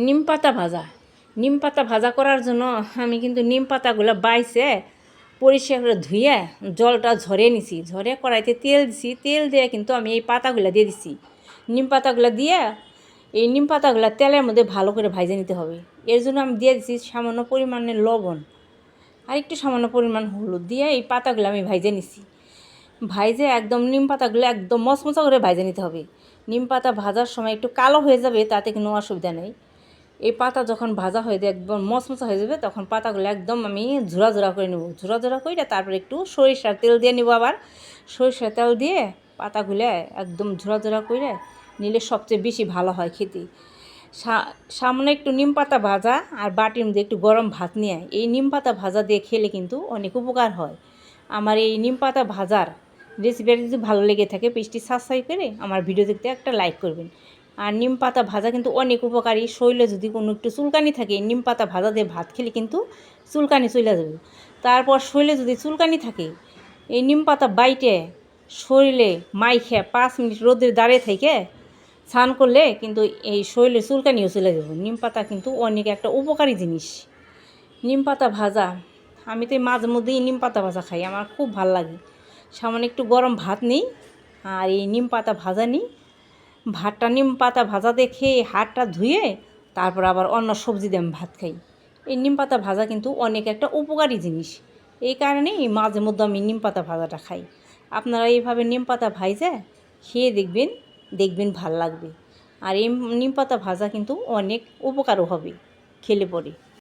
নিম পাতা ভাজা। নিম পাতা ভাজা করার জন্য আমি কিন্তু নিম পাতাগুলো বাইছে পরিষ্কার করে ধুয়ে জলটা ঝরিয়ে নিছি, ঝরে কড়াইতে তেল দিছি, তেল দিয়ে কিন্তু আমি এই পাতাগুলো দিয়ে দিছি। নিম পাতাগুলো দিয়ে এই নিম পাতাগুলো তেলের মধ্যে ভালো করে ভাজে নিতে হবে। এর জন্য আমি দিয়ে দিছি সামান্য পরিমাণে লবণ আর একটু সামান্য পরিমাণ হলুদ দিয়ে এই পাতাগুলো আমি ভাজে নিছি। ভাজে একদম নিম পাতাগুলো একদম মচমচা করে ভাজে নিতে হবে। নিম পাতা ভাজার সময় একটু কালো হয়ে যাবে, তাতে কোনো অসুবিধা নেই। এই পাতা যখন ভাজা হয়ে যায় একদম মচমচা হয়ে যাবে, তখন পাতাগুলো একদম আমি ঝুরা ঝুরা করে নেব। ঝুরা ঝুরা করে তারপরে একটু সরিষার তেল দিয়ে নেব। আবার সরিষার তেল দিয়ে পাতাগুলো একদম ঝুরা ঝুরা করে নিলে সবচেয়ে বেশি ভালো হয় খেতে। সামনে একটু নিম পাতা ভাজা আর বাটির মধ্যে একটু গরম ভাত নিয়ে এই নিম পাতা ভাজা দিয়ে খেলে কিন্তু অনেক উপকার হয়। আমার এই নিম পাতা ভাজার রেসিপিটা যদি ভালো লেগে থাকে পেজটি সাবস্ক্রাইব করে আমার ভিডিও দেখতে একটা লাইক করবেন। আর নিম পাতা ভাজা কিন্তু অনেক উপকারী। শরীরে যদি কোনো একটু চুলকানি থাকে নিম পাতা ভাজা দিয়ে ভাত খেলে কিন্তু চুলকানি চলে যাবে। তারপর শরীরে যদি চুলকানি থাকে এই নিম পাতা বাইটে শরীরে মাইখে 5 মিনিট রোদের দাঁড়িয়ে থেকে স্নান করলে কিন্তু এই শরীরে চুলকানিও চলে যাবে। নিম পাতা কিন্তু অনেক একটা উপকারী জিনিস। নিম পাতা ভাজা আমি তো মাঝে মধ্যেই নিম পাতা ভাজা খাই, আমার খুব ভালো লাগে। সামান্য একটু গরম ভাত নিই আর এই নিম পাতা ভাজা নিই। ভাতটা নিম পাতা ভাজা দিয়ে খেয়ে হাতটা ধুয়ে তারপর আবার অন্য সবজি দিয়ে আমি ভাত খাই। এই নিম পাতা ভাজা কিন্তু অনেক একটা উপকারী জিনিস, এই কারণেই মাঝে মধ্যে আমি নিম পাতা ভাজাটা খাই। আপনারা এইভাবে নিম পাতা ভাজা খেয়ে দেখবেন, দেখবেন ভাল লাগবে। আর এই নিম পাতা ভাজা কিন্তু অনেক উপকারও হবে খেলে পরে।